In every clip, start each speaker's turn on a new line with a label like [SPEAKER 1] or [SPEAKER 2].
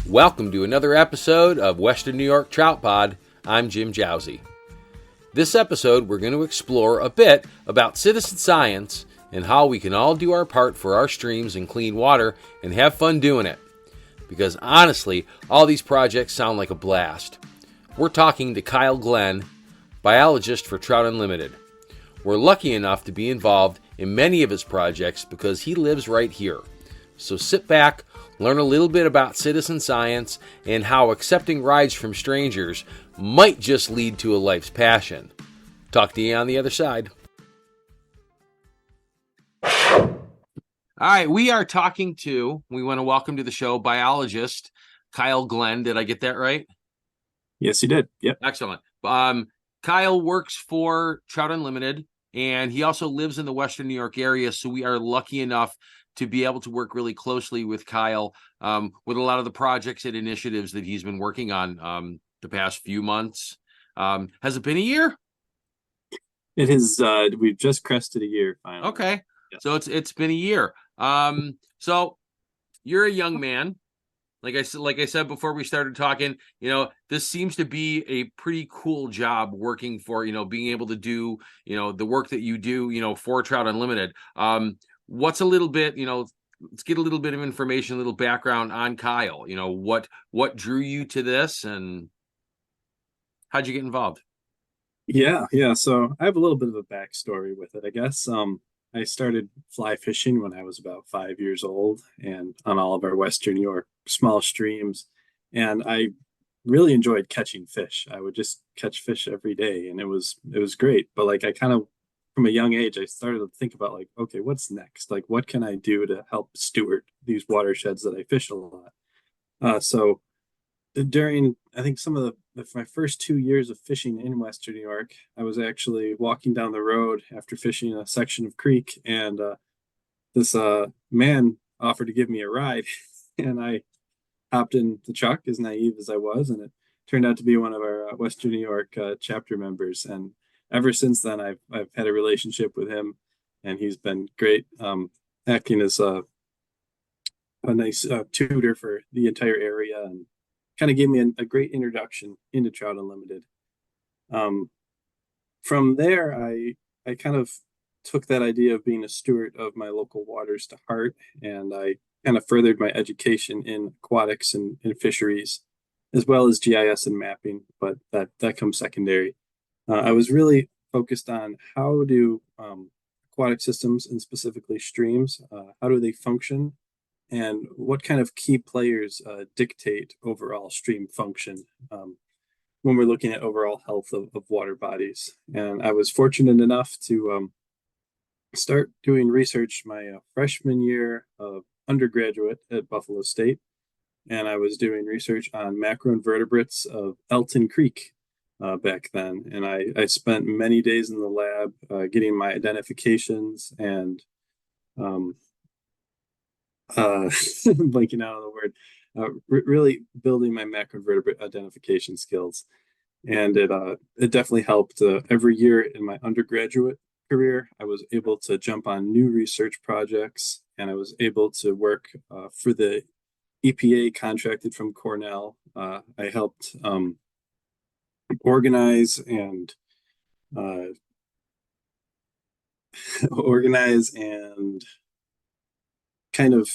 [SPEAKER 1] Welcome to another episode of Western New York Trout Pod. I'm Jim Jowsey. This episode, we're going to explore a bit about citizen science and how we can all do our part for our streams and clean water and have fun doing it. Because honestly, all these projects sound like a blast. We're talking to Kyle.glenn, biologist for Trout Unlimited. We're lucky enough to be involved in many of his projects because he lives right here. So sit back, learn a little bit about citizen science and how accepting rides from strangers might just lead to a life's passion. Talk to you on the other side. All right, we want to welcome to the show biologist Kyle.glenn. Did I get that right?
[SPEAKER 2] Yes, you did. Yep.
[SPEAKER 1] Excellent. Kyle works for Trout Unlimited, and he also lives in the Western New York area, so we are lucky enough to be able to work really closely with Kyle with a lot of the projects and initiatives that he's been working on the past few months. Has it been a year?
[SPEAKER 2] It has. We've just crested a year finally.
[SPEAKER 1] Okay,
[SPEAKER 2] yeah.
[SPEAKER 1] So it's been a year. So you're a young man. Like I said before we started talking, this seems to be a pretty cool job working for, being able to do, the work that you do, for Trout Unlimited. What's a little bit, let's get a little bit of information, a little background on Kyle. What drew you to this and how'd you get involved?
[SPEAKER 2] Yeah. So I have a little bit of a backstory with it, I guess. I started fly fishing when I was about 5 years old and on all of our Western New York small streams. And I really enjoyed catching fish. I would just catch fish every day and it was great. But like I kind of from a young age, I started to think about like, okay, what's next? Like what can I do to help steward these watersheds that I fish a lot? So during I think some of my first 2 years of fishing in Western New York, I was actually walking down the road after fishing a section of creek, and this man offered to give me a ride, and I hopped in the truck, as naive as I was, and it turned out to be one of our Western New York chapter members. And ever since then, I've had a relationship with him, and he's been great, acting as a nice tutor for the entire area and kind of gave me a great introduction into Trout Unlimited. From there, I kind of took that idea of being a steward of my local waters to heart, and I kind of furthered my education in aquatics and fisheries, as well as GIS and mapping, but that comes secondary. I was really focused on how do aquatic systems and specifically streams, how do they function and what kind of key players dictate overall stream function when we're looking at overall health of water bodies. And I was fortunate enough to start doing research my freshman year of undergraduate at Buffalo State. And I was doing research on macroinvertebrates of Elton Creek back then. And I spent many days in the lab getting my identifications and blanking out on the word, really building my macroinvertebrate identification skills. And it definitely helped. Every year in my undergraduate career, I was able to jump on new research projects, and I was able to work for the EPA contracted from Cornell. I helped organize and kind of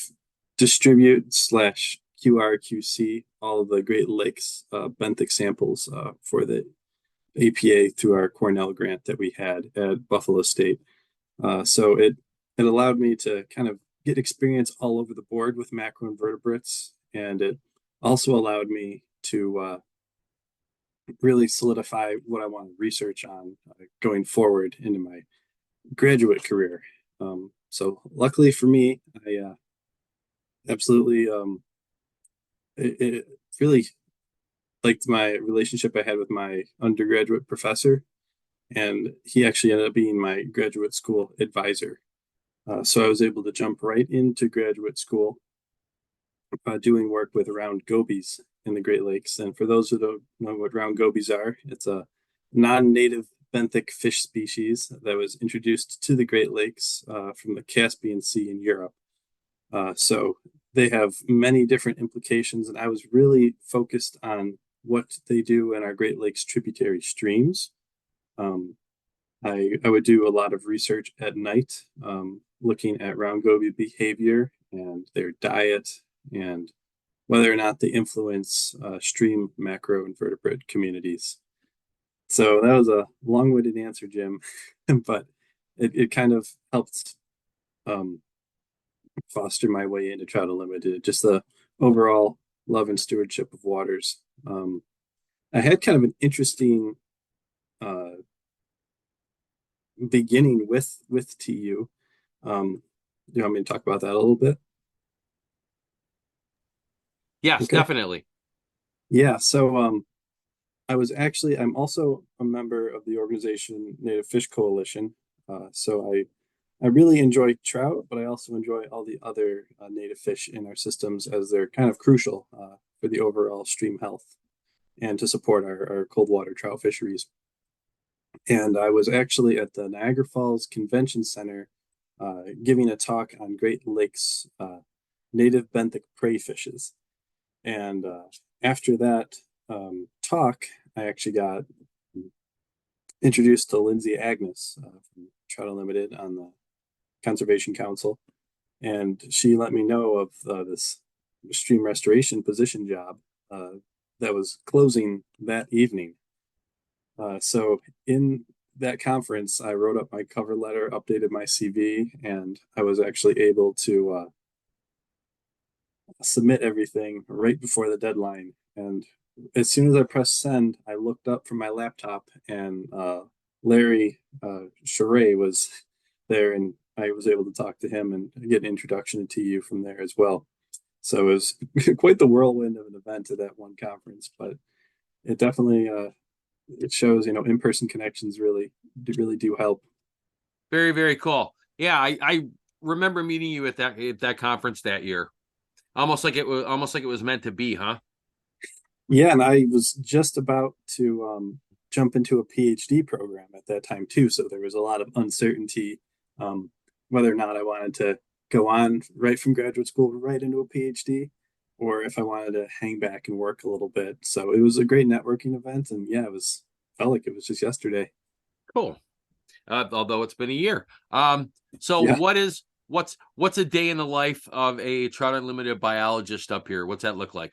[SPEAKER 2] distribute slash QRQC all of the Great Lakes benthic samples for the APA through our Cornell grant that we had at Buffalo State. So it allowed me to kind of get experience all over the board with macroinvertebrates, and it also allowed me to really solidify what I want to research on going forward into my graduate career. So luckily for me, I absolutely it really liked my relationship I had with my undergraduate professor, and he actually ended up being my graduate school advisor. So I was able to jump right into graduate school doing work with round gobies in the Great Lakes. And for those who don't know what round gobies are, it's a non-native benthic fish species that was introduced to the Great Lakes from the Caspian Sea in Europe. So they have many different implications, and I was really focused on what they do in our Great Lakes tributary streams. Um, I would do a lot of research at night, looking at round goby behavior and their diet and whether or not they influence stream macroinvertebrate communities. So that was a long-winded answer, Jim, but it kind of helped um, foster my way into Trout Unlimited, just the overall love and stewardship of waters. I had kind of an interesting uh, beginning with TU. Do you want me to talk about that a little bit?
[SPEAKER 1] Yes,
[SPEAKER 2] Okay.
[SPEAKER 1] definitely.
[SPEAKER 2] Yeah. So I'm also a member of the organization Native Fish Coalition. So I really enjoy trout, but I also enjoy all the other native fish in our systems as they're kind of crucial for the overall stream health and to support our cold water trout fisheries. And I was actually at the Niagara Falls Convention Center giving a talk on Great Lakes native benthic prey fishes. And after that talk, I actually got introduced to Lindsay Agnes from Trout Unlimited on the Conservation Council. And she let me know of this stream restoration position job that was closing that evening. So in that conference, I wrote up my cover letter, updated my CV, and I was actually able to submit everything right before the deadline. And as soon as I pressed send, I looked up from my laptop, and Larry Charay was there, and I was able to talk to him and get an introduction to you from there as well. So it was quite the whirlwind of an event at that one conference, but it definitely it shows, in-person connections really do help.
[SPEAKER 1] Very, very cool. Yeah, I remember meeting you at that conference that year. Almost like it was meant to be, huh?
[SPEAKER 2] Yeah, and I was just about to jump into a PhD program at that time too, so there was a lot of uncertainty um, whether or not I wanted to go on right from graduate school right into a PhD, or if I wanted to hang back and work a little bit. So it was a great networking event, and yeah, it was felt like it was just yesterday.
[SPEAKER 1] Cool. Although it's been a year. So
[SPEAKER 2] Yeah.
[SPEAKER 1] what's a day in the life of a Trout Unlimited biologist up here? What's that look like?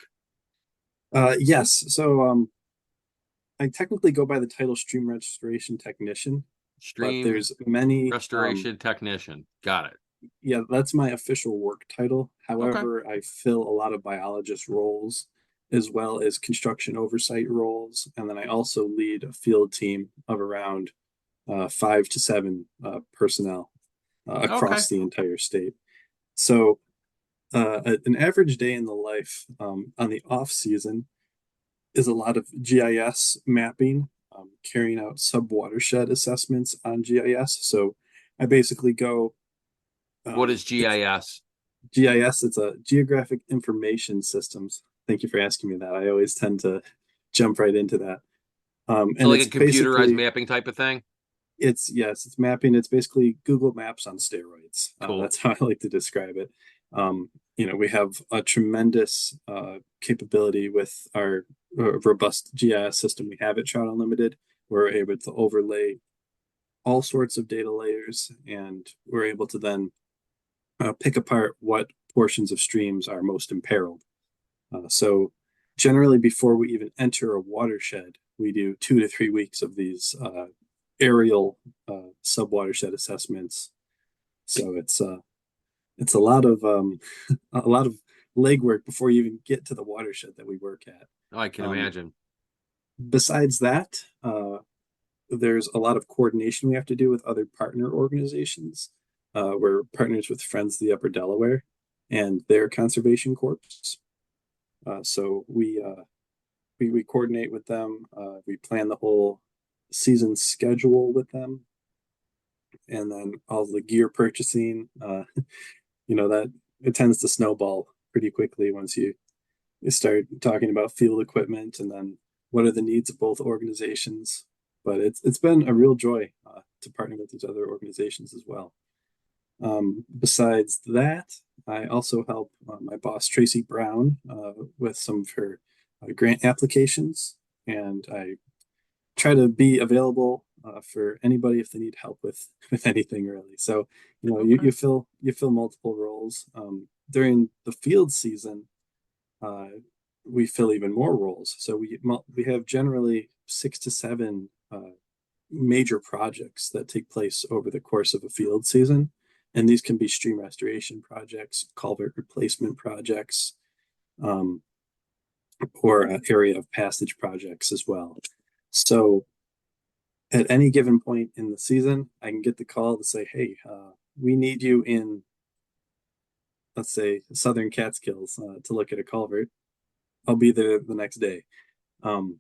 [SPEAKER 2] Yes. So I technically go by the title stream restoration technician, but
[SPEAKER 1] Stream
[SPEAKER 2] there's many
[SPEAKER 1] restoration technician. Got it.
[SPEAKER 2] yeah, that's my official work title.
[SPEAKER 1] Okay.
[SPEAKER 2] However, I fill a lot of biologist roles as well as construction oversight roles. And then I also lead a field team of around 5 to 7 personnel
[SPEAKER 1] Okay.
[SPEAKER 2] across the entire state. So, an average day in the life on the off season is a lot of GIS mapping, carrying out sub watershed assessments on GIS. So, I basically go
[SPEAKER 1] What
[SPEAKER 2] um,
[SPEAKER 1] is GIS?
[SPEAKER 2] GIS, it's a geographic information systems. Thank you for asking me that. I always tend to jump right into that.
[SPEAKER 1] So
[SPEAKER 2] And
[SPEAKER 1] like a
[SPEAKER 2] it's
[SPEAKER 1] computerized
[SPEAKER 2] basically,
[SPEAKER 1] mapping type of thing?
[SPEAKER 2] it's mapping. It's basically Google Maps on steroids.
[SPEAKER 1] Cool.
[SPEAKER 2] That's how I like to describe it. We have a tremendous capability with our robust GIS system we have at Trout Unlimited. We're able to overlay all sorts of data layers, and we're able to then pick apart what portions of streams are most imperiled. So generally, before we even enter a watershed, we do 2 to 3 weeks of these aerial sub-watershed assessments. So it's a lot of a lot of legwork before you even get to the watershed that we work at.
[SPEAKER 1] Oh, I can
[SPEAKER 2] Um,
[SPEAKER 1] imagine.
[SPEAKER 2] Besides that, there's a lot of coordination we have to do with other partner organizations. We're partners with Friends of the Upper Delaware and their conservation corps. So we coordinate with them. We plan the whole season schedule with them, and then all the gear purchasing. That it tends to snowball pretty quickly once you start talking about field equipment, and then what are the needs of both organizations. But it's been a real joy to partner with these other organizations as well. Besides that, I also help my boss, Tracy Brown, with some of her grant applications, and I try to be available for anybody if they need help with anything really. So,
[SPEAKER 1] Okay.
[SPEAKER 2] you fill multiple roles. During the field season, uh, we fill even more roles. So we have generally 6 to 7 major projects that take place over the course of a field season. And these can be stream restoration projects, culvert replacement projects, um, or area of passage projects as well. So at any given point in the season, I can get the call to say, hey, we need you in, let's say, Southern Catskills to look at a culvert. I'll be there the next day. Um,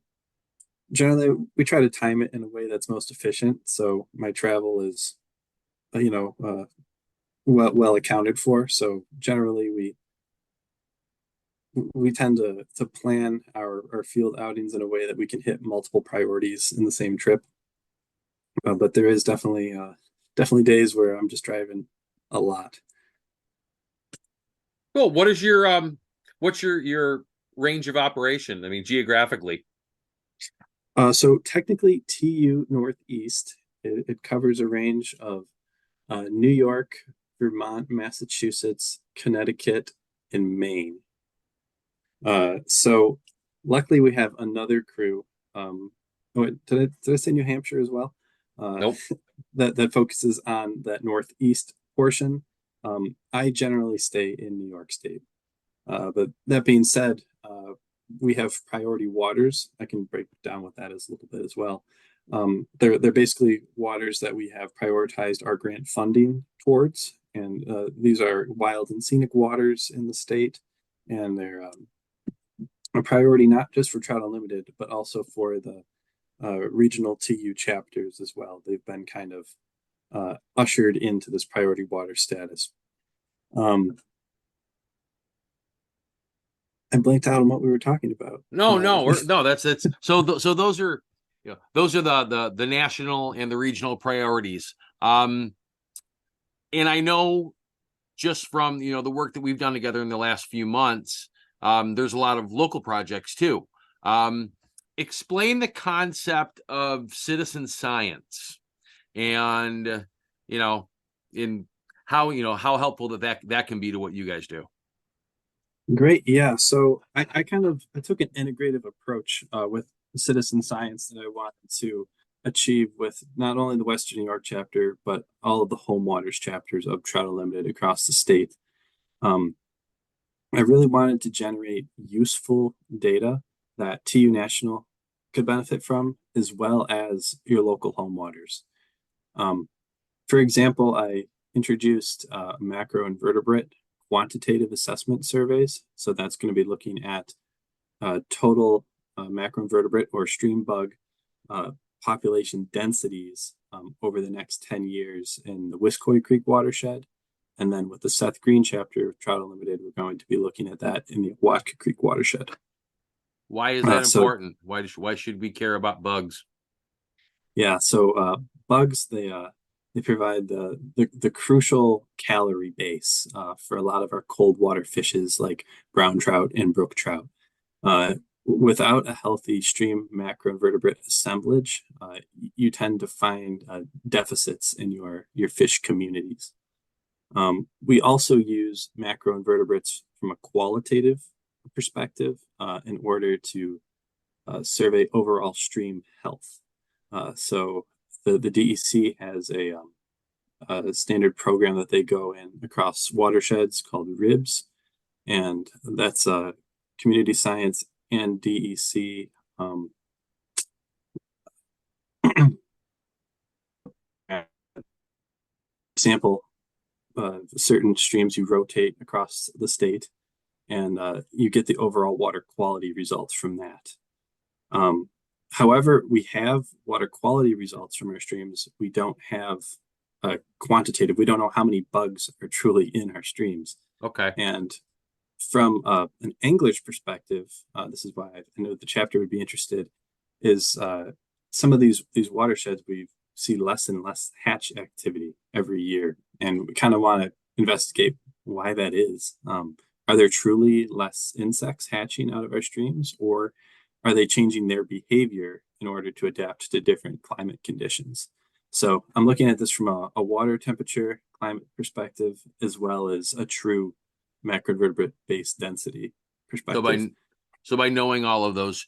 [SPEAKER 2] Generally, we try to time it in a way that's most efficient. So my travel is, well accounted for. So generally, we tend to plan our field outings in a way that we can hit multiple priorities in the same trip. But there is definitely days where I'm just driving a lot.
[SPEAKER 1] Cool. What's your range of operation? I mean, geographically.
[SPEAKER 2] So technically, TU Northeast, it covers a range of New York, Vermont, Massachusetts, Connecticut, and Maine. So luckily we have another crew. Oh, did I say New Hampshire as well? Uh,
[SPEAKER 1] Nope.
[SPEAKER 2] that focuses on that northeast portion. I generally stay in New York State. But that being said, we have priority waters. I can break down what that is a little bit as well. They're basically waters that we have prioritized our grant funding towards, and these are wild and scenic waters in the state, and they're a priority not just for Trout Unlimited, but also for the regional TU chapters as well. They've been kind of ushered into this priority water status. Um, I blanked out on what we were talking about.
[SPEAKER 1] No, no, no. That's so. So those are, those are the national and the regional priorities. And I know just from the work that we've done together in the last few months, there's a lot of local projects too. Explain the concept of citizen science, and in how helpful that can be to what you guys do.
[SPEAKER 2] Great. Yeah. So I took an integrative approach with citizen science that I wanted to achieve with not only the Western New York chapter, but all of the home waters chapters of Trout Unlimited across the state. Um, I really wanted to generate useful data that TU National could benefit from, as well as your local home waters. Um, for example, I introduced macroinvertebrate quantitative assessment surveys. So that's going to be looking at total macroinvertebrate or stream bug uh, population densities over the next 10 years in the Wiscoy Creek watershed. And then with the Seth Green chapter of Trout Unlimited, we're going to be looking at that in the Watka Creek watershed.
[SPEAKER 1] Why is that
[SPEAKER 2] So
[SPEAKER 1] important? Why should we care about bugs?
[SPEAKER 2] yeah, so bugs they provide the crucial calorie base for a lot of our cold water fishes like brown trout and brook trout. Without a healthy stream macroinvertebrate assemblage, you tend to find deficits in your fish communities. We also use macroinvertebrates from a qualitative perspective in order to survey overall stream health. So the DEC has a standard program that they go in across watersheds called RIBS, and that's community science and DEC sample certain streams you rotate across the state, and you get the overall water quality results from that. However, we have water quality results from our streams. We don't have quantitative. We don't know how many bugs are truly in our streams.
[SPEAKER 1] Okay.
[SPEAKER 2] And from an angler's perspective, this is why I know the chapter would be interested, is some of these watersheds we see less and less hatch activity every year, and we kind of want to investigate why that is. Are there truly less insects hatching out of our streams, or are they changing their behavior in order to adapt to different climate conditions? So I'm looking at this from a water temperature climate perspective, as well as a true macroinvertebrate based density
[SPEAKER 1] So
[SPEAKER 2] perspective.
[SPEAKER 1] by knowing all of those,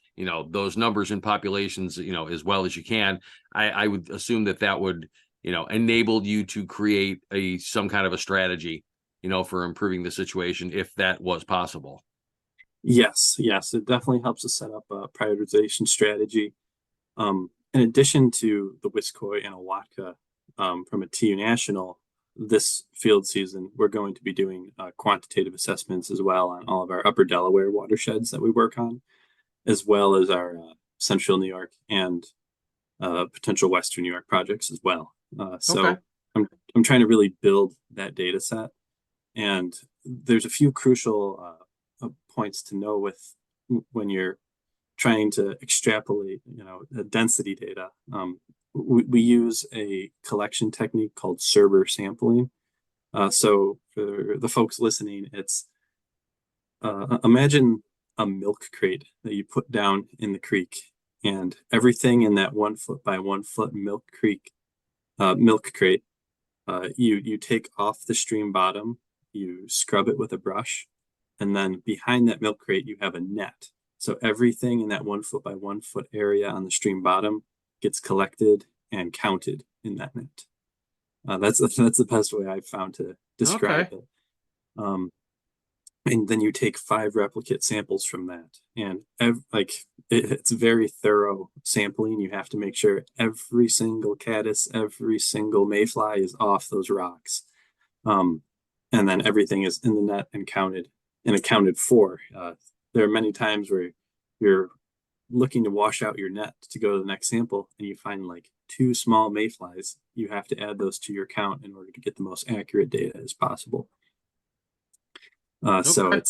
[SPEAKER 1] those numbers and populations, as well as you can, I would assume that would, enable you to create some kind of a strategy, for improving the situation if that was possible.
[SPEAKER 2] Yes, yes, it definitely helps us set up a prioritization strategy. In addition to the Wiskoy and Awatka from a TU National, this field season, we're going to be doing quantitative assessments as well on all of our upper Delaware watersheds that we work on, as well as our central New York and potential Western New York projects as well.
[SPEAKER 1] Okay.
[SPEAKER 2] So I'm trying to really build that data set. And there's a few crucial points to know with when you're trying to extrapolate, the density data. We use a collection technique called Serber sampling. So for the folks listening, it's imagine a milk crate that you put down in the creek, and everything in that 1 foot by 1 foot milk crate, you take off the stream bottom, you scrub it with a brush, and then behind that milk crate you have a net. So everything in that 1 foot by 1 foot area on the stream bottom gets collected and counted in that net. That's the best way I've found to describe
[SPEAKER 1] Okay.
[SPEAKER 2] it. And then you take 5 replicate samples from that, and it's very thorough sampling. You have to make sure every single caddis, every single mayfly is off those rocks, and then everything is in the net and counted and accounted for. There are many times where you're looking to wash out your net to go to the next sample, and you find like 2 small mayflies. You have to add those to your count in order to get the most accurate data as possible. So
[SPEAKER 1] Okay.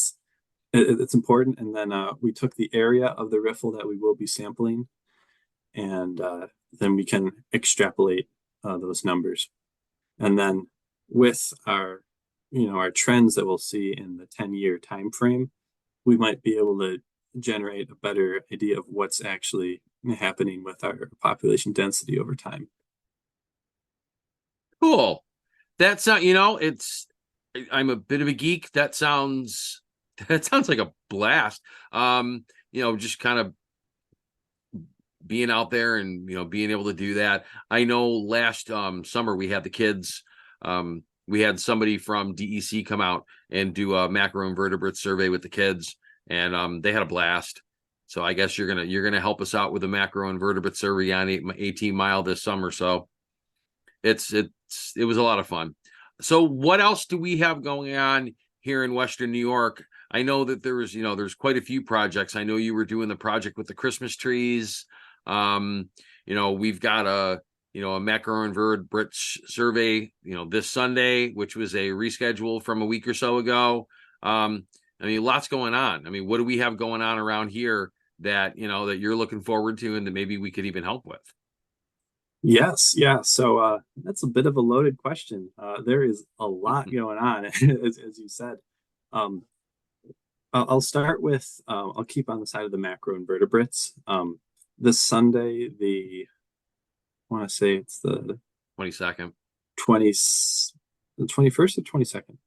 [SPEAKER 2] it's important. And then we took the area of the riffle that we will be sampling, and then we can extrapolate those numbers. And then with our trends that we'll see in the 10-year time frame, we might be able to generate a better idea of what's actually happening with our population density over time.
[SPEAKER 1] Cool. That's not, I'm a bit of a geek. That sounds like a blast. Just kind of being out there and being able to do that. I know last summer we had the kids. We had somebody from DEC come out and do a macroinvertebrate survey with the kids, and they had a blast. So I guess you're gonna help us out with a macroinvertebrate survey on 18 Mile this summer. So it was a lot of fun. So what else do we have going on here in Western New York? I know that there's quite a few projects. I know you were doing the project with the Christmas trees. We've got a macroinvertebrate survey, this Sunday, which was a reschedule from a week or so ago. Lots going on. What do we have going on around here that you're looking forward to and that maybe we could even help with?
[SPEAKER 2] Yes, yeah. So that's a bit of a loaded question. There is a lot going on, as you said. Um, I'll start with I'll keep on the side of the macroinvertebrates. This Sunday, I want to say it's the
[SPEAKER 1] 22nd.
[SPEAKER 2] 20, the 21st or 22nd?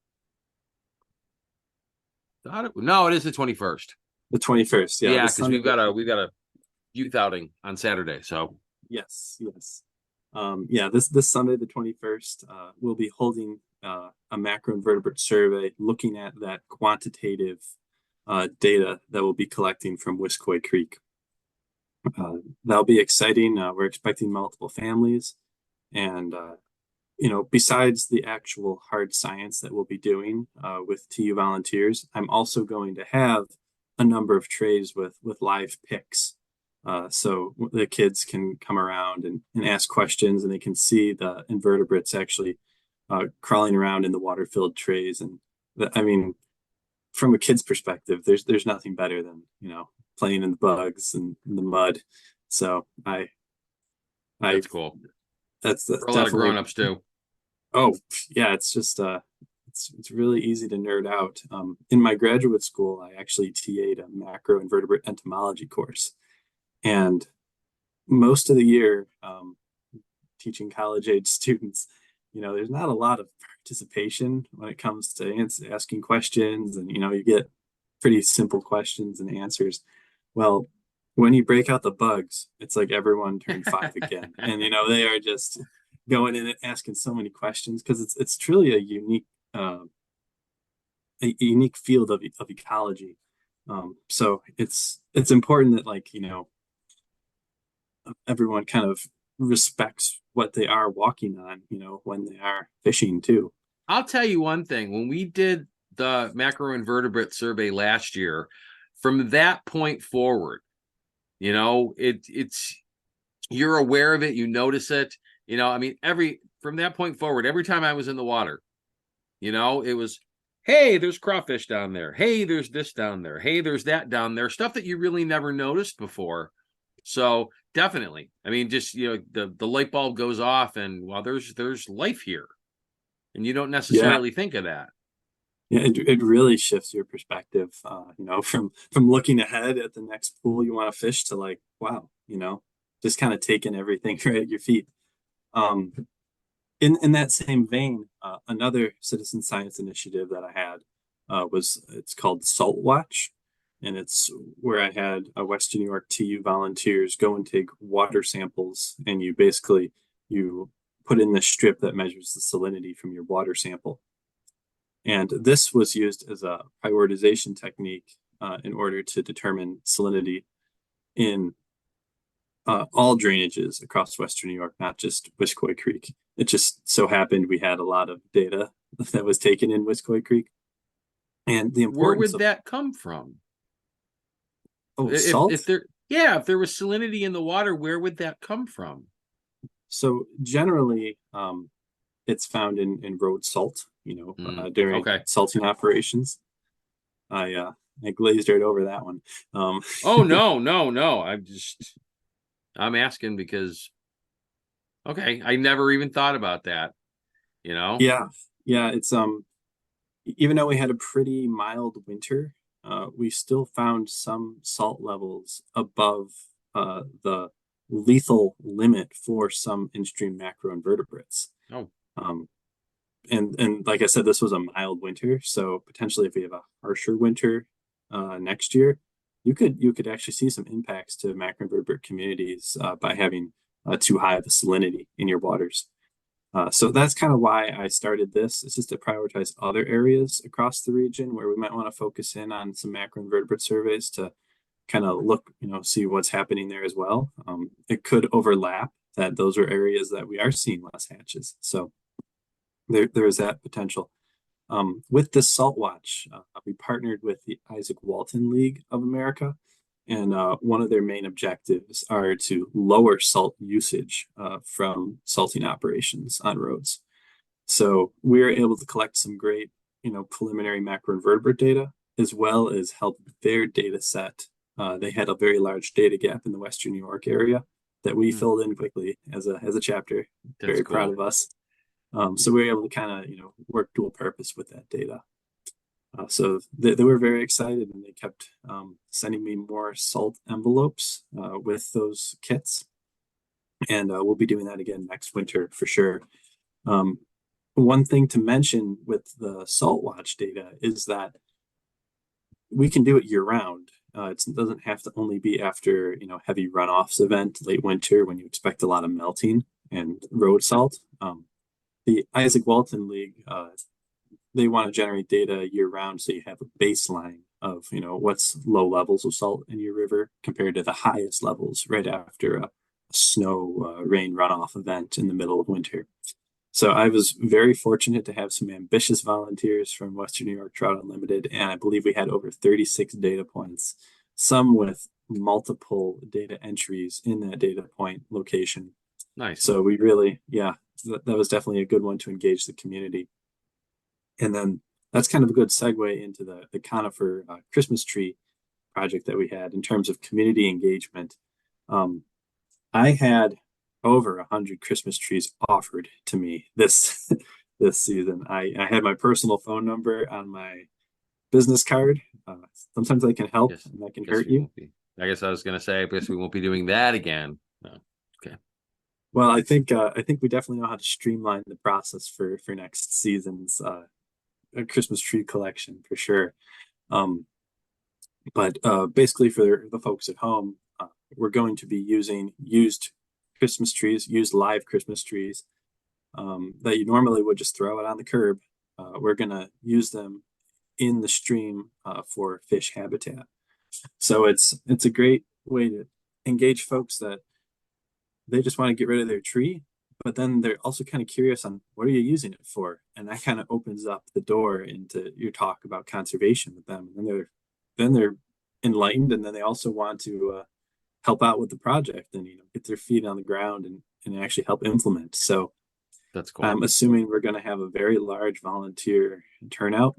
[SPEAKER 1] No, it is the 21st.
[SPEAKER 2] The 21st, yeah.
[SPEAKER 1] Yeah,
[SPEAKER 2] This
[SPEAKER 1] because
[SPEAKER 2] Sunday,
[SPEAKER 1] we've got a youth outing on Saturday. So
[SPEAKER 2] yes, yes. Yeah, this Sunday, the 21st, we'll be holding a macroinvertebrate survey looking at that quantitative data that we'll be collecting from Wiskoy Creek. That'll be exciting. We're expecting multiple families. And, besides the actual hard science that we'll be doing with TU volunteers, I'm also going to have a number of trays with live pics. So the kids can come around and ask questions, and they can see the invertebrates actually crawling around in the water-filled trays. And from a kid's perspective, there's nothing better than playing in the bugs and in the mud. So
[SPEAKER 1] that's cool.
[SPEAKER 2] That's
[SPEAKER 1] For a lot of
[SPEAKER 2] definitely.
[SPEAKER 1] grown-ups too.
[SPEAKER 2] Oh yeah, it's just it's really easy to nerd out. In my graduate school, I actually TA'd a macroinvertebrate entomology course, and most of the year, teaching college age students, there's not a lot of participation when it comes to asking questions, and you get pretty simple questions and answers. Well, when you break out the bugs, it's like everyone turned five again, and they are just going in and asking so many questions because it's truly uh, a unique field of ecology. So it's important that everyone kind of respects what they are walking on, when they are fishing too.
[SPEAKER 1] I'll tell you one thing. When we did the macroinvertebrate survey last year, from that point forward, it's you're aware of it, you notice it. I mean, every from that point forward, every time I was in the water, it was, hey, there's crawfish down there. Hey, there's this down there. Hey, there's that down there. Stuff that you really never noticed before. So definitely, I mean, just the light bulb goes off, and well, there's life here, and you don't
[SPEAKER 2] Yeah,
[SPEAKER 1] necessarily think of that.
[SPEAKER 2] yeah, it really shifts your perspective, from looking ahead at the next pool you want to fish to like, wow, just kind of taking everything right at your feet. Um, in that same vein, another citizen science initiative that I had it's called Salt Watch, and it's where I had Western New York TU volunteers go and take water samples, and you put in this strip that measures the salinity from your water sample. And this was used as a prioritization technique in order to determine salinity in all drainages across Western New York, not just Wiscoy Creek. It just so happened we had a lot of data that was taken in Wiscoy Creek. And the
[SPEAKER 1] Where
[SPEAKER 2] importance
[SPEAKER 1] would
[SPEAKER 2] of,
[SPEAKER 1] that come from? If
[SPEAKER 2] salt.
[SPEAKER 1] there Yeah, if there was salinity in the water, where would that come from?
[SPEAKER 2] So generally, it's found in road salt, during
[SPEAKER 1] Okay.
[SPEAKER 2] salting operations. I glazed right over that one. Um,
[SPEAKER 1] Oh, no, no, no. I'm asking because okay, I never even thought about that, you know?
[SPEAKER 2] yeah, yeah, it's even though we had a pretty mild winter, we still found some salt levels above the lethal limit for some in-stream macroinvertebrates.
[SPEAKER 1] Oh,
[SPEAKER 2] Um, and like I said, this was a mild winter, so potentially if we have a harsher winter next year, you could actually see some impacts to macroinvertebrate communities by having too high of a salinity in your waters. So that's kind of why I started this. It's just to prioritize other areas across the region where we might want to focus in on some macroinvertebrate surveys to kind of look, see what's happening there as well. It could overlap that those are areas that we are seeing less hatches. So there is that potential. With the Salt Watch, we partnered with the Isaac Walton League of America, and one of their main objectives are to lower salt usage from salting operations on roads. So we were able to collect some great, preliminary macroinvertebrate data, as well as help their data set. They had a very large data gap in the Western New York area that we filled in quickly as a chapter.
[SPEAKER 1] that's
[SPEAKER 2] Very proud
[SPEAKER 1] cool.
[SPEAKER 2] of us. So we were able to kind of, work dual purpose with that data. So they were very excited, and they kept sending me more salt envelopes with those kits. And we'll be doing that again next winter for sure. Um, One thing to mention with the Salt Watch data is that we can do it year round. It doesn't have to only be after, heavy runoffs event late winter when you expect a lot of melting and road salt. The Isaac Walton League, they want to generate data year round, so you have a baseline of what's low levels of salt in your river compared to the highest levels right after a snow rain runoff event in the middle of winter. So I was very fortunate to have some ambitious volunteers from Western New York Trout Unlimited, and I believe we had over 36 data points, some with multiple data entries in that data point location.
[SPEAKER 1] Nice.
[SPEAKER 2] So we really, yeah, that was definitely a good one to engage the community. And then that's kind of a good segue into the conifer Christmas tree project that we had in terms of community engagement. Um, I had over 100 Christmas trees offered to me this this season. I had my personal phone number on my business card. Uh, Sometimes I can help
[SPEAKER 1] Yes.
[SPEAKER 2] and that can
[SPEAKER 1] Guess
[SPEAKER 2] hurt
[SPEAKER 1] we
[SPEAKER 2] you.
[SPEAKER 1] won't be. I guess I was going to say, I guess we won't be doing that again. No. Okay.
[SPEAKER 2] Well, I think we definitely know how to streamline the process for next season's Christmas tree collection for sure. Um, but basically, for the folks at home, we're going to be using used Christmas trees, used live Christmas trees that you normally would just throw it on the curb. We're going to use them in the stream for fish habitat. So it's a great way to engage folks that they just want to get rid of their tree, but then they're also kind of curious on what are you using it for, and that kind of opens up the door into your talk about conservation with them. And then they're enlightened, and then they also want to help out with the project and get their feet on the ground and actually help implement. So
[SPEAKER 1] That's cool.
[SPEAKER 2] I'm assuming we're going to have a very large volunteer turnout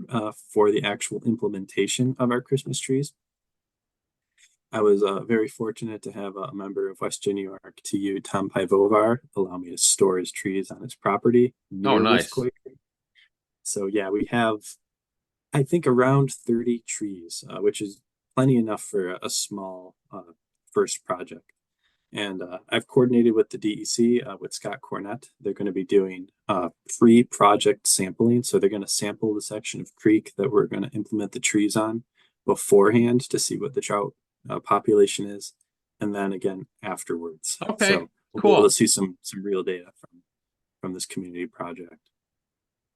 [SPEAKER 2] for the actual implementation of our Christmas trees. I was very fortunate to have a member of Western New York, TU Tom Pivovar, allow me to store his trees on his property
[SPEAKER 1] Oh,
[SPEAKER 2] near
[SPEAKER 1] nice.
[SPEAKER 2] Wisquake. So yeah, we have I think around 30 trees, which is plenty enough for a small first project. And I've coordinated with the DEC with Scott Cornett. They're going to be doing pre-project sampling, so they're going to sample the section of creek that we're going to implement the trees on beforehand to see what the trout population is, and then again afterwards.
[SPEAKER 1] Okay.
[SPEAKER 2] So we'll be able to
[SPEAKER 1] Cool.
[SPEAKER 2] see some real data from this community project.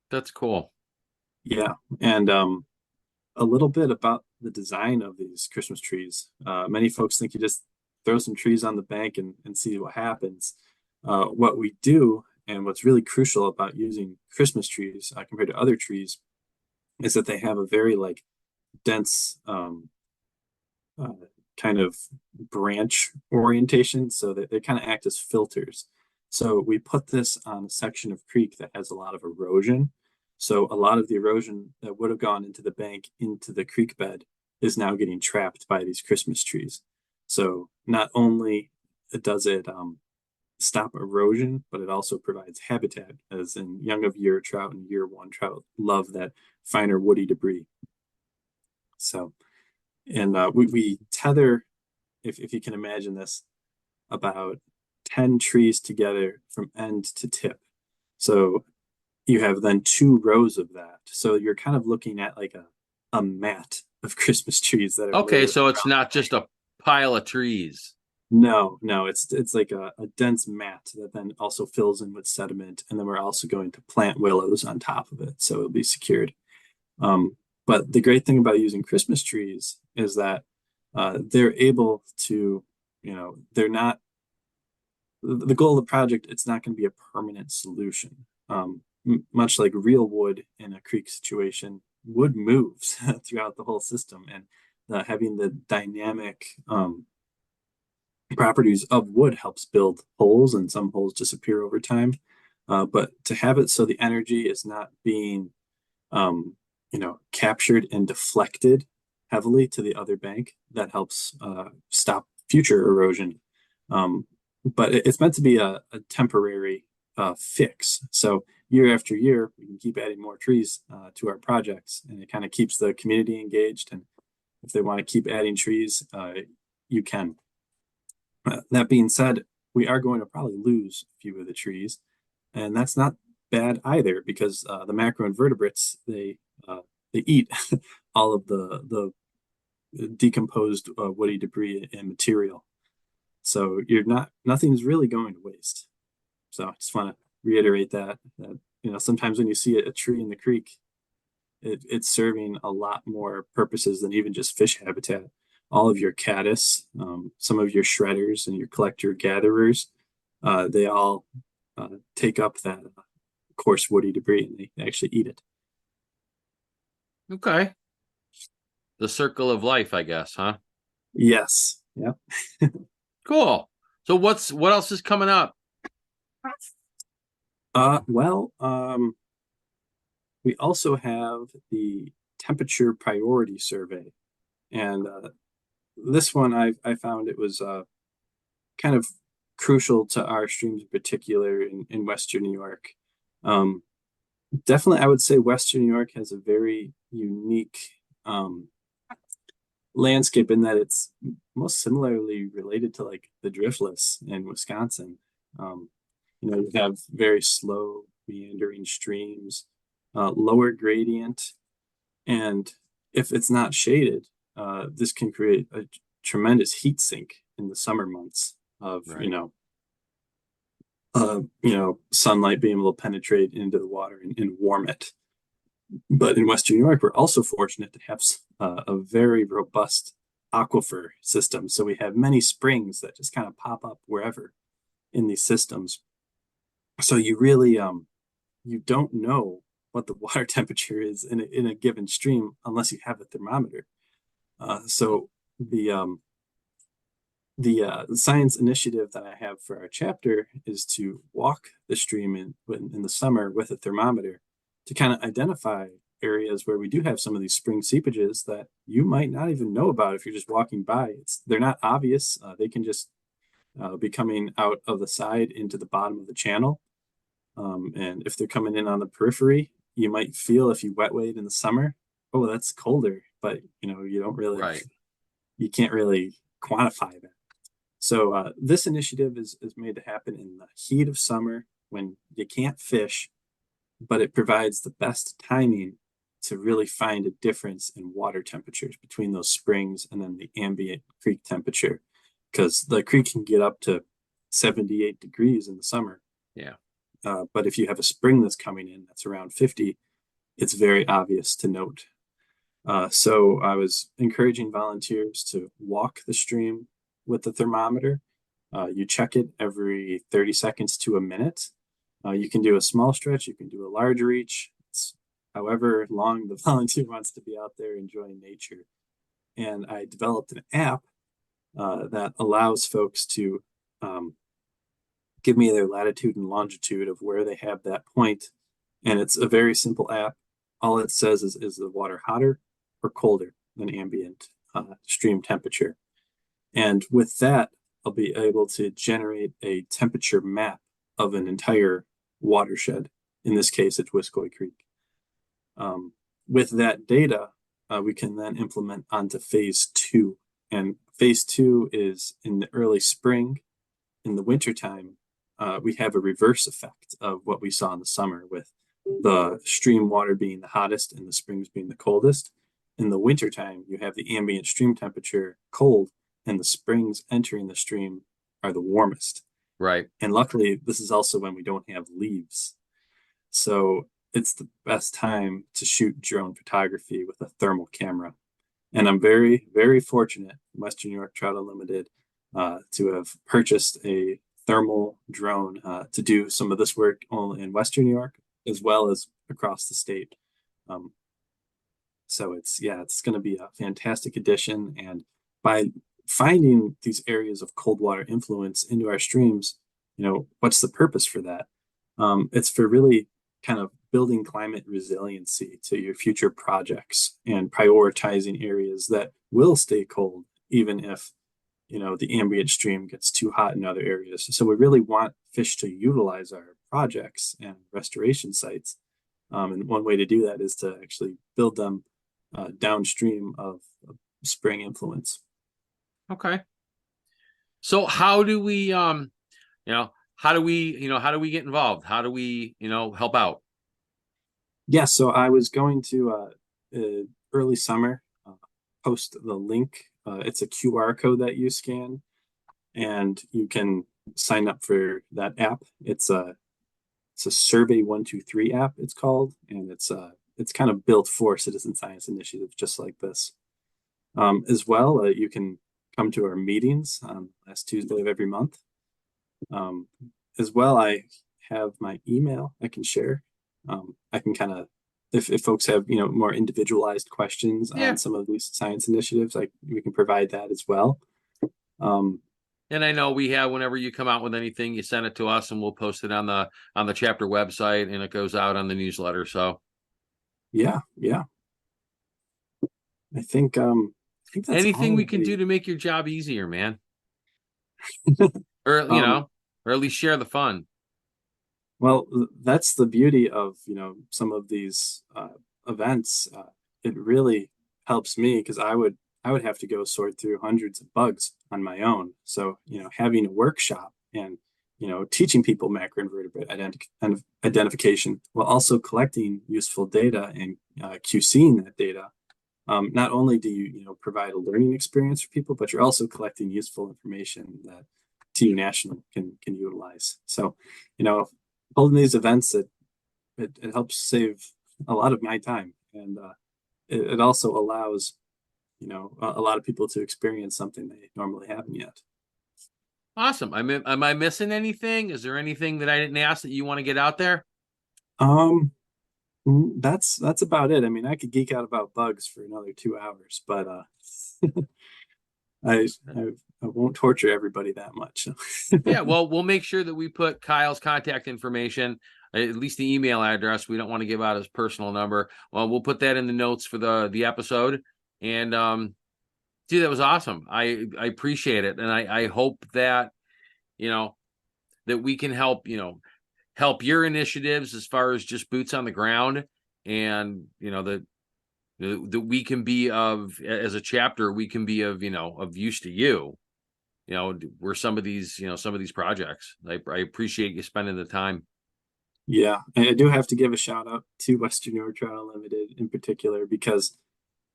[SPEAKER 1] That's cool.
[SPEAKER 2] Yeah, and a little bit about the design of these Christmas trees. Many folks think you just throw some trees on the bank and see what happens. What we do, and what's really crucial about using Christmas trees compared to other trees, is that they have a very like dense uh, kind of branch orientation, so that they kind of act as filters. So we put this on a section of creek that has a lot of erosion. So a lot of the erosion that would have gone into the bank, into the creek bed, is now getting trapped by these Christmas trees. So not only does it stop erosion, but it also provides habitat, as in young of year trout and year one trout love that finer woody debris. So, and we tether, if you can imagine this, about 10 trees together from end to tip. So you have then two rows of that. So you're kind of looking at like a mat of Christmas trees that are
[SPEAKER 1] Okay,
[SPEAKER 2] laid
[SPEAKER 1] so it's
[SPEAKER 2] around the
[SPEAKER 1] not just
[SPEAKER 2] bank.
[SPEAKER 1] a pile of trees.
[SPEAKER 2] No, it's like a dense mat that then also fills in with sediment, and then we're also going to plant willows on top of it, so it'll be secured. But the great thing about using Christmas trees is that they're able to, they're not the goal of the project. It's not going to be a permanent solution. Much like real wood in a creek situation, wood moves throughout the whole system, and having the dynamic properties of wood helps build holes, and some holes disappear over time. But to have it so the energy is not being, captured and deflected heavily to the other bank, that helps stop future erosion. But it's meant to be a temporary fix. So year after year, we can keep adding more trees to our projects, and it kind of keeps the community engaged. And if they want to keep adding trees, you can. That being said, we are going to probably lose a few of the trees, and that's not bad either, because the macroinvertebrates, they eat all of the decomposed woody debris and material. So you're not nothing's really going to waste. So I just want to reiterate that sometimes when you see a tree in the creek, it's serving a lot more purposes than even just fish habitat. All of your caddis, some of your shredders and your collector gatherers, they all take up that coarse woody debris, and they actually eat it.
[SPEAKER 1] Okay. The circle of life, I guess, huh?
[SPEAKER 2] Yes. Yeah.
[SPEAKER 1] Cool. So what else is coming up?
[SPEAKER 2] Well, we also have the temperature priority survey, and this one I found it was kind of crucial to our streams in particular in Western New York. Um, Definitely, I would say Western New York has a very unique um, landscape in that it's most similarly related to like the Driftless in Wisconsin. Um, you have very slow meandering streams, lower gradient, and if it's not shaded, this can create a tremendous heat sink in the summer months of,
[SPEAKER 1] Right.
[SPEAKER 2] sunlight being able to penetrate into the water and warm it. But in Western New York, we're also fortunate to have a very robust aquifer system. So we have many springs that just kind of pop up wherever in these systems. So you really you don't know what the water temperature is in a given stream unless you have a thermometer. So the science initiative that I have for our chapter is to walk the stream in the summer with a thermometer to kind of identify areas where we do have some of these spring seepages that you might not even know about if you're just walking by. They're not obvious. They can just be coming out of the side into the bottom of the channel. And if they're coming in on the periphery, you might feel if you wet wade in the summer, oh, that's colder, but you don't really,
[SPEAKER 1] Right.
[SPEAKER 2] you can't really quantify that. So this initiative is made to happen in the heat of summer when you can't fish, but it provides the best timing to really find a difference in water temperatures between those springs and then the ambient creek temperature, because the creek can get up to 78 degrees in the summer.
[SPEAKER 1] Yeah.
[SPEAKER 2] But if you have a spring that's coming in that's around 50, it's very obvious to note. So I was encouraging volunteers to walk the stream with the thermometer. You check it every 30 seconds to a minute. You can do a small stretch, you can do a large reach. It's however long the volunteer wants to be out there enjoying nature. And I developed an app that allows folks to um, give me their latitude and longitude of where they have that point. And it's a very simple app. All it says is the water hotter or colder than ambient stream temperature? And with that, I'll be able to generate a temperature map of an entire watershed. In this case, it's Wiscoy Creek. With that data, we can then implement onto phase two. And phase two is in the early spring. In the wintertime, we have a reverse effect of what we saw in the summer with the stream water being the hottest and the springs being the coldest. In the wintertime, you have the ambient stream temperature cold and the springs entering the stream are the warmest.
[SPEAKER 1] Right.
[SPEAKER 2] And luckily, this is also when we don't have leaves. So it's the best time to shoot drone photography with a thermal camera. And I'm very, very fortunate, Western New York Trout Unlimited, to have purchased a thermal drone to do some of this work only in Western New York as well as across the state. Um, so it's going to be a fantastic addition. And by finding these areas of cold water influence into our streams, what's the purpose for that? It's for really kind of building climate resiliency to your future projects and prioritizing areas that will stay cold, even if the ambient stream gets too hot in other areas. So we really want fish to utilize our projects and restoration sites. And one way to do that is to actually build them downstream of spring influence.
[SPEAKER 1] Okay. So how do we how do we get involved? How do we, help out?
[SPEAKER 2] Yeah, so I was going to early summer post the link. It's a QR code that you scan, and you can sign up for that app. It's a Survey 123 app. It's called, and it's kind of built for citizen science initiatives just like this. As well, you can come to our meetings on last Tuesday of every month. Um, as well, I have my email I can share. I can kind of, if folks have more individualized questions on
[SPEAKER 1] Yeah.
[SPEAKER 2] some of these science initiatives, we can provide that as well. Um,
[SPEAKER 1] And I know we have, whenever you come out with anything, you send it to us and we'll post it on the chapter website, and it goes out on the newsletter. So
[SPEAKER 2] yeah, yeah. I think that's
[SPEAKER 1] anything
[SPEAKER 2] all
[SPEAKER 1] we
[SPEAKER 2] of
[SPEAKER 1] can do
[SPEAKER 2] the.
[SPEAKER 1] to make your job easier, man. Or
[SPEAKER 2] Um,
[SPEAKER 1] or at least share the fun.
[SPEAKER 2] Well, that's the beauty of, some of these events. It really helps me because I would have to go sort through hundreds of bugs on my own. So, having a workshop and, teaching people macroinvertebrate identification while also collecting useful data and QCing that data. Not only do you, provide a learning experience for people, but you're also collecting useful information that TU National can utilize. So, holding these events, it helps save a lot of my time, and it also allows a lot of people to experience something they normally haven't yet.
[SPEAKER 1] Awesome. Am I missing anything? Is there anything that I didn't ask that you want to get out there?
[SPEAKER 2] Um, that's about it. I mean, I could geek out about bugs for another 2 hours, but I, I I won't torture everybody that much.
[SPEAKER 1] Yeah, well, we'll make sure that we put Kyle's contact information, at least the email address. We don't want to give out his personal number. Well, we'll put that in the notes for the episode. And dude, that was awesome. I appreciate it, and I hope that that we can help your initiatives as far as just boots on the ground, and that we can be of, as a chapter, we can be of use to you. We're some of these projects. I appreciate you spending the time.
[SPEAKER 2] Yeah, I do have to give a shout out to Western New York Trout Unlimited in particular because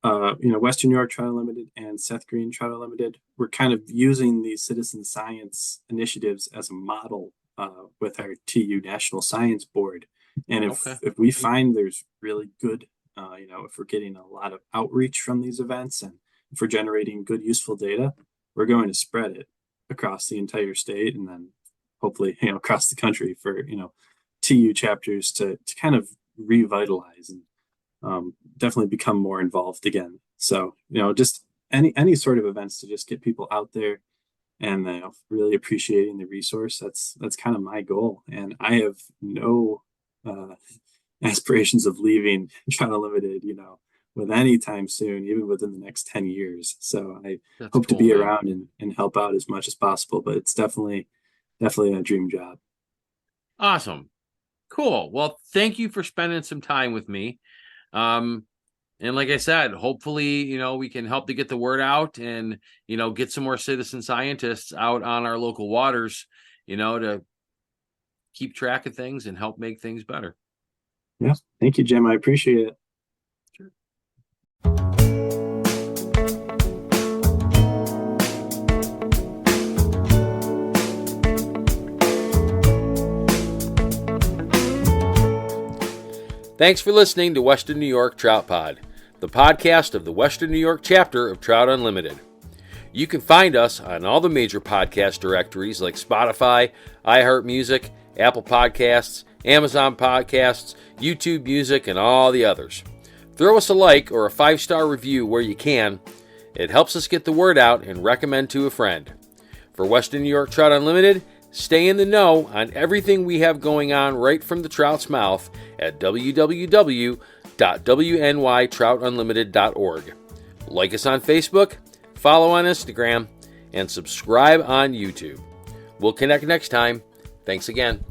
[SPEAKER 2] Western New York Trout Unlimited and Seth Green Trout Unlimited, we're kind of using these citizen science initiatives as a model with our TU National Science Board. And if we find there's really good, if we're getting a lot of outreach from these events and if we're generating good, useful data, we're going to spread it across the entire state and then hopefully, across the country for, TU chapters to kind of revitalize and definitely become more involved again. So, just any sort of events to just get people out there and really appreciating the resource. That's kind of my goal. And I have no aspirations of leaving Trout Unlimited, with any time soon, even within the next 10 years. So I hope to be around and help out as much as possible, but it's definitely a dream job.
[SPEAKER 1] Awesome. Cool. Well, thank you for spending some time with me. And like I said, hopefully, we can help to get the word out and, get some more citizen scientists out on our local waters, to keep track of things and help make things better.
[SPEAKER 2] Yeah. Thank you, Jim. I appreciate it.
[SPEAKER 1] Sure. Thanks for listening to Western New York Trout Pod, the podcast of the Western New York chapter of Trout Unlimited. You can find us on all the major podcast directories like Spotify, iHeartMusic, Apple Podcasts, Amazon Podcasts, YouTube Music, and all the others. Throw us a like or a 5-star review where you can. It helps us get the word out and recommend to a friend. For Western New York Trout Unlimited, stay in the know on everything we have going on right from the trout's mouth at www.wnytroutunlimited.org. Like us on Facebook, follow on Instagram, and subscribe on YouTube. We'll connect next time. Thanks again.